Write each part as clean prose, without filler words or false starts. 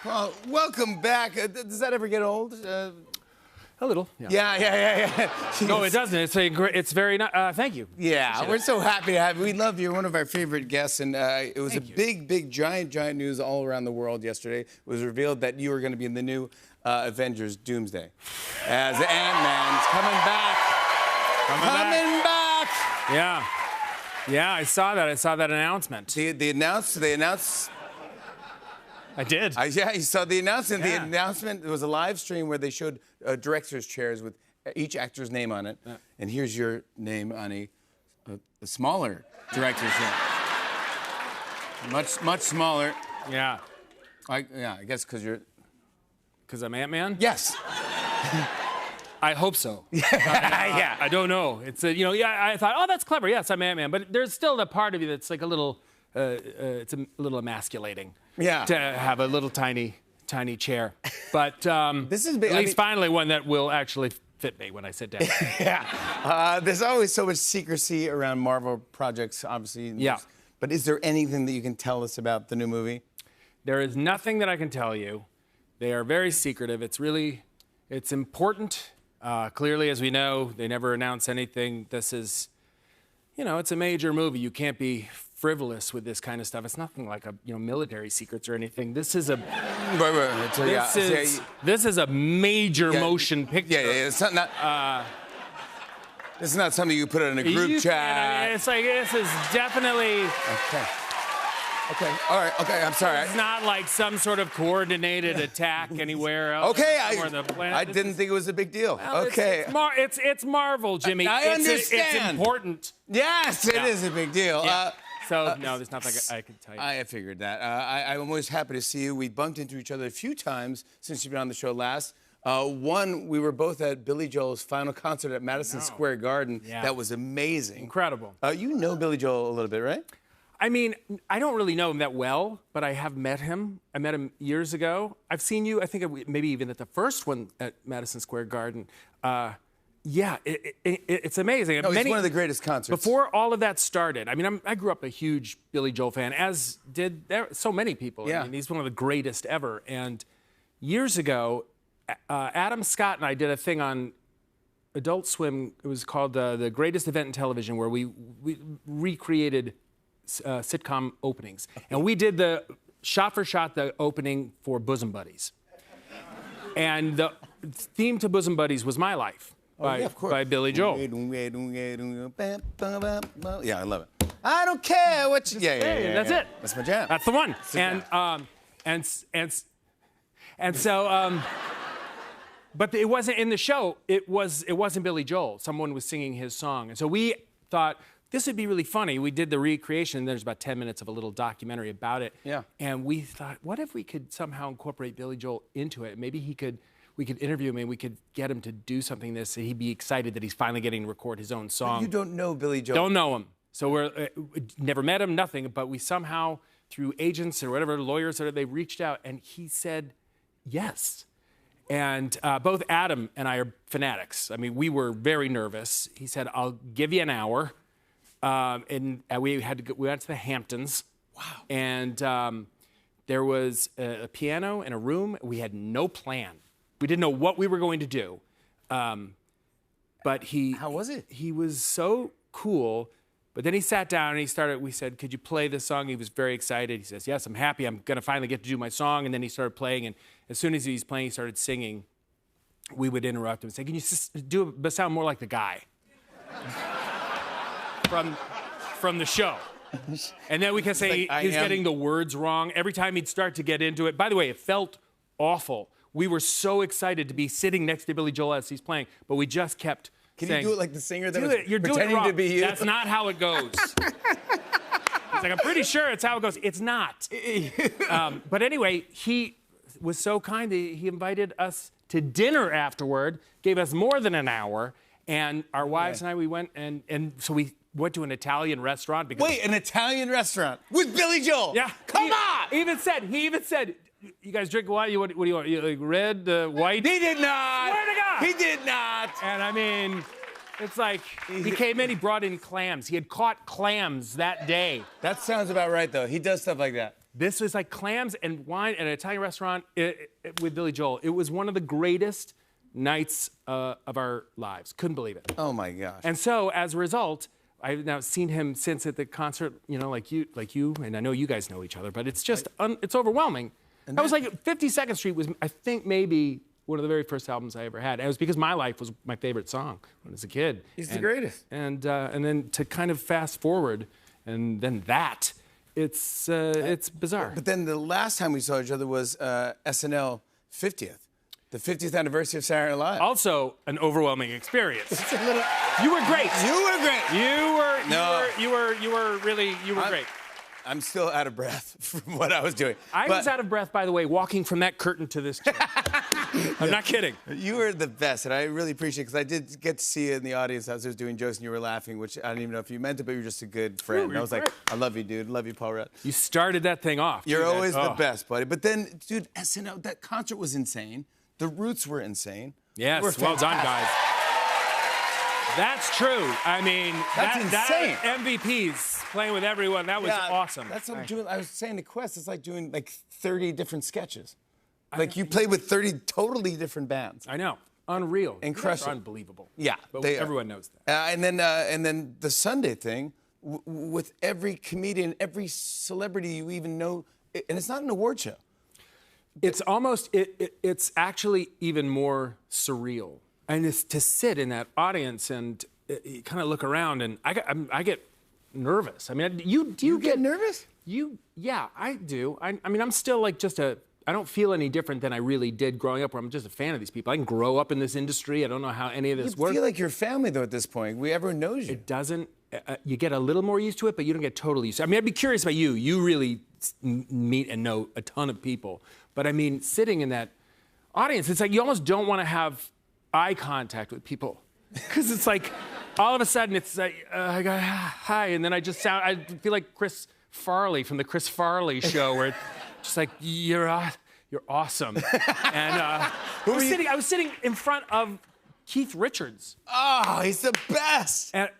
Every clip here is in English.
Well, welcome back. Does that ever get old? A little. Yeah. No, it doesn't. It's very. Thank you. Yeah, we're so happy to have you. We love you. You're one of our favorite guests, and it was big, giant news all around the world yesterday. It was revealed that you were going to be in the new Avengers Doomsday as Ant-Man's coming back. Coming back. Yeah, I saw that. I saw that announcement. They announced. I did. Yeah, you saw the announcement. Yeah. The announcement, there was a live stream where they showed director's chairs with each actor's name on it. Yeah. And here's your name on a smaller director's chair. Much smaller. Yeah. I guess because you're... Because I'm Ant-Man? Yes. I hope so. Yeah. I don't know. It's I thought, oh, that's clever. Yes, I'm Ant-Man. But there's still the part of you that's like a little, it's a little emasculating. Yeah. To have a little tiny chair. But this is big. At least finally one that will actually fit me when I sit down. Yeah. There's always so much secrecy around Marvel projects, obviously. Yeah. But is there anything that you can tell us about the new movie? There is nothing that I can tell you. They are very secretive. It's important. Clearly, as we know, they never announce anything. This is, it's a major movie. You can't be frivolous with this kind of stuff. It's nothing like military secrets or anything. This is a this is a major motion picture. Yeah. It's not. This is not something you put in a group chat. It's like this is definitely. Okay. All right. Okay. I'm sorry. It's not like some sort of coordinated attack anywhere else. Okay. On the planet. I didn't think it was a big deal. Well, okay. It's Marvel, Jimmy. I understand. It's important. Yes, it is a big deal. Yeah. So, no, there's nothing I can tell you. I figured that. I'm always happy to see you. We bumped into each other a few times since you've been on the show last. One, we were both at Billy Joel's final concert at Madison Square Garden. Yeah. That was amazing. Incredible. You know Billy Joel a little bit, right? I mean, I don't really know him that well, but I have met him. I met him years ago. I've seen you, I think, maybe even at the first one at Madison Square Garden. Yeah, it's amazing. No, it's one of the greatest concerts. Before all of that started, I mean, I grew up a huge Billy Joel fan, as did so many people. Yeah. I mean, he's one of the greatest ever. And years ago, Adam Scott and I did a thing on Adult Swim. It was called The Greatest Event in Television, where we recreated sitcom openings. And we did the shot-for-shot the opening for Bosom Buddies. And the theme to Bosom Buddies was My Life. By Billy Joel. Yeah, I love it. I don't care what you... Yeah. That's it. That's my jam. That's the one. And so, but it wasn't in the show. It wasn't Billy Joel. Someone was singing his song. And so we thought, this would be really funny. We did the recreation, and there's about 10 minutes of a little documentary about it. Yeah. And we thought, what if we could somehow incorporate Billy Joel into it? Maybe we could interview him and we could get him to do something so he'd be excited that he's finally getting to record his own song. But you don't know Billy Joel. Don't know him. So we never met him, nothing, but we somehow, through agents or whatever, lawyers, they reached out and he said yes. And both Adam and I are fanatics. I mean, we were very nervous. He said, I'll give you an hour. And we went to the Hamptons. Wow. And there was a piano in a room. We had no plan. We didn't know what we were going to do. But How was it? He was so cool. But then he sat down and we said, could you play this song? He was very excited. He says, yes, I'm happy. I'm going to finally get to do my song. And then he started playing. And as soon as he's playing, he started singing. We would interrupt him and say, can you sound more like the guy from the show? And then we can say he's getting the words wrong. Every time he'd start to get into it. By the way, it felt awful. We were so exciid to be sitting next to Billy Joel as he's playing, but we just kept saying, Can you do it like the singer that was You're pretending doing it wrong. to be you? That's not how it goes. It's like, I'm pretty sure it's how it goes. It's not. But anyway, he was so kind that he invited us to dinner afterward, gave us more than an hour, and our wives and I, we went, and so we went to an Italian restaurant. Wait, an Italian restaurant with Billy Joel? Yeah. Come on! He even said, you guys drink wine? What do you want? Like red, white? He did not. Swear to God. He did not. And I mean, it's like he came in, he brought in clams. He had caught clams that day. That sounds about right, though. He does stuff like that. This was like clams and wine at an Italian restaurant with Billy Joel. It was one of the greatest nights of our lives. Couldn't believe it. Oh my gosh. And so, as a result, I've now seen him since at the concert, you know, like you, and I know you guys know each other, but it's just, it's overwhelming. That was like 52nd Street was, I think, maybe one of the very first albums I ever had. And it was because My Life was my favorite song when I was a kid. He's the greatest. And then to kind of fast forward, and then that, it's bizarre. But then the last time we saw each other was SNL 50th. The 50th anniversary of Saturday Night Live. Also, an overwhelming experience. You were great. You were great. You were great. I'm still out of breath from what I was doing. I was out of breath, by the way, walking from that curtain to this chair. I'm not kidding. You were the best, and I really appreciate it because I did get to see you in the audience as I was doing jokes and you were laughing, which I don't even know if you meant it, but you were just a good friend. And I was like, I love you, dude. Love you, Paul Rudd. You started that thing off. You're always the best, buddy. But then, dude, SNL, that concert was insane. The Roots were insane. Yes, well done, guys. That's true. I mean, That's insane. That MVPs playing with everyone. That was awesome. That's what I'm doing. I was saying to Quest, it's like doing like 30 different sketches. Like you played with 30 totally different bands. I know. Unreal. And crushed it. Unbelievable. Yeah, But everyone knows that. And then the Sunday thing with every comedian, every celebrity you even know, and it's not an award show. It's almost, it's actually even more surreal. And it's to sit in that audience and you kind of look around, and I get nervous. I mean, do you get nervous? Yeah, I do. I mean, I'm still like I don't feel any different than I really did growing up, where I'm just a fan of these people. I can grow up in this industry. I don't know how any of this works. You feel like your family, though, at this point. Everyone knows you. It doesn't. You get a little more used to it, but you don't get totally used to it. I mean, I'd be curious about you. You really meet and know a ton of people. But I mean, sitting in that audience, it's like you almost don't want to have eye contact with people. Because it's like, all of a sudden, it's like, I go, hi, and then I feel like Chris Farley from the Chris Farley show, where it's just like, you're awesome. And I was sitting in front of Keith Richards. Oh, he's the best. And,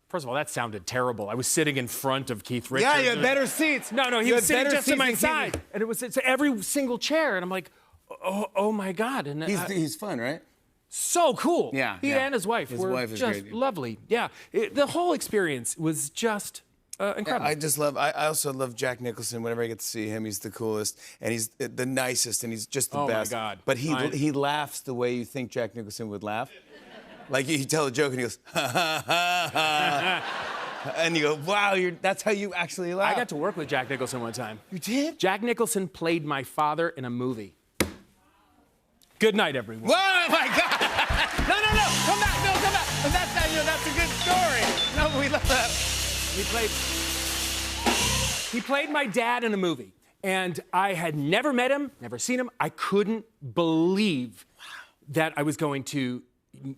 first of all, that sounded terrible. I was sitting in front of Keith Richards. Yeah, you had better seats. No, he was sitting just to my side. And it's every single chair. And I'm like, oh my God. And he's fun, right? So cool. Yeah. He and his wife were wife is just great. lovely. Yeah. The whole experience was just incredible. I also love Jack Nicholson. Whenever I get to see him, he's the coolest. And he's the nicest, and he's just the best. Oh, my God. But he laughs the way you think Jack Nicholson would laugh. Like you tell a joke and he goes, ha, ha, ha, ha. And you go, wow, that's how you actually laugh. I got to work with Jack Nicholson one time. You did? Jack Nicholson played my father in a movie. Good night, everyone. Whoa, my God. No, come back, Bill, come back. That's a good story. No, we love that. He played my dad in a movie. And I had never met him, never seen him. I couldn't believe that I was going to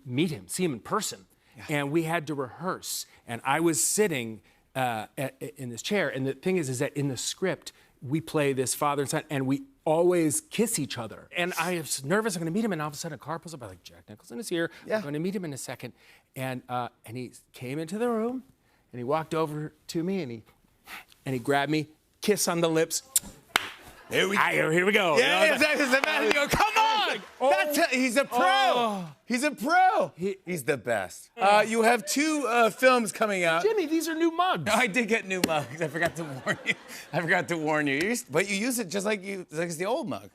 meet him, see him in person. Yeah. And we had to rehearse. And I was sitting in this chair. And the thing is that in the script, we play this father and son, and we always kiss each other. And I was nervous, I'm gonna meet him, and all of a sudden a car pulls up. I'm like, Jack Nicholson is here. Yeah. I'm gonna meet him in a second. And he came into the room, and he walked over to me, and he grabbed me, kiss on the lips. Here we go. Yeah, exactly. Come on! He's a pro. He's a pro. He's the best. You have two films coming out. Jimmy, these are new mugs. No, I did get new mugs. I forgot to warn you. But you use it just like it's the old mug.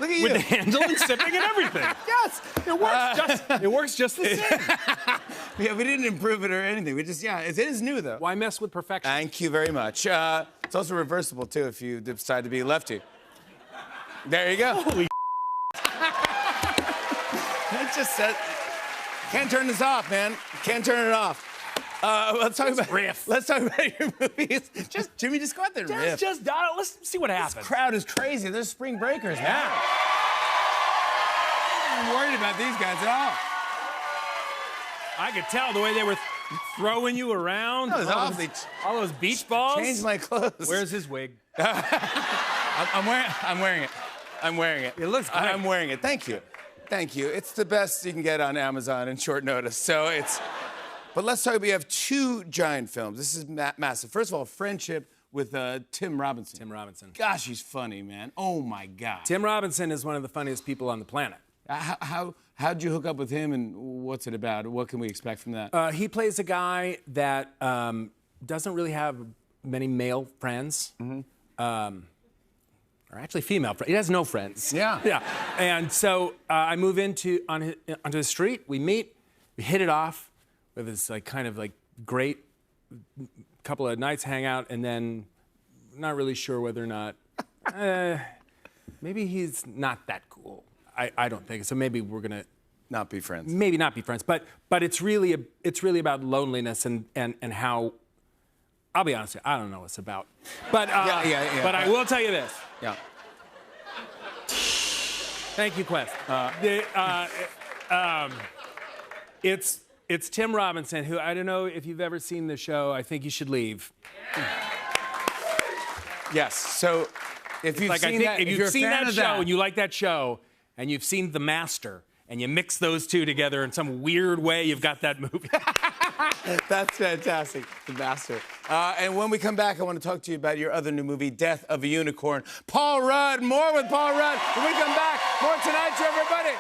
Look at you. With the handle and sipping and everything. Yes. It works just the same. Yeah, we didn't improve it or anything. It is new though. Why mess with perfection? Thank you very much. It's also reversible too if you decide to be a lefty. There you go. Holy It just said, can't turn this off, man. Can't turn it off. Let's talk about your movies. Jimmy, just go out there and riff. Let's see what happens. This crowd is crazy. They're spring breakers, man. I'm not worried about these guys at all. I could tell the way they were throwing you around. All those beach balls. Change my clothes. Where's his wig? I'm wearing it. I'm wearing it. It looks great. I'm wearing it. Thank you. Thank you. It's the best you can get on Amazon in short notice. But let's talk. We have two giant films. This is massive. First of all, Friendship with Tim Robinson. Tim Robinson. Gosh, he's funny, man. Oh my God. Tim Robinson is one of the funniest people on the planet. How'd you hook up with him, and what's it about? What can we expect from that? He plays a guy that doesn't really have many male friends. Or actually female friends. He has no friends. Yeah. Yeah. And so I move onto the street. We meet. We hit it off. We have this kind of great couple of nights hang out, and then not really sure whether or not maybe he's not that cool. I don't think so. Maybe we're gonna not be friends. Maybe not be friends. But it's really about loneliness and how. I'll be honest with you, I don't know what it's about. But but I will tell you this. Yeah. Thank you, Quest. It's Tim Robinson, who I don't know if you've ever seen the show. I think you should leave. Yes. So if you've seen that, if you've seen that show that, and you like that show, and you've seen The Master, and you mix those two together in some weird way, you've got that movie. That's fantastic, The Master. And when we come back, I want to talk to you about your other new movie, Death of a Unicorn. Paul Rudd, more with Paul Rudd. When we come back, more Tonight Show, everybody.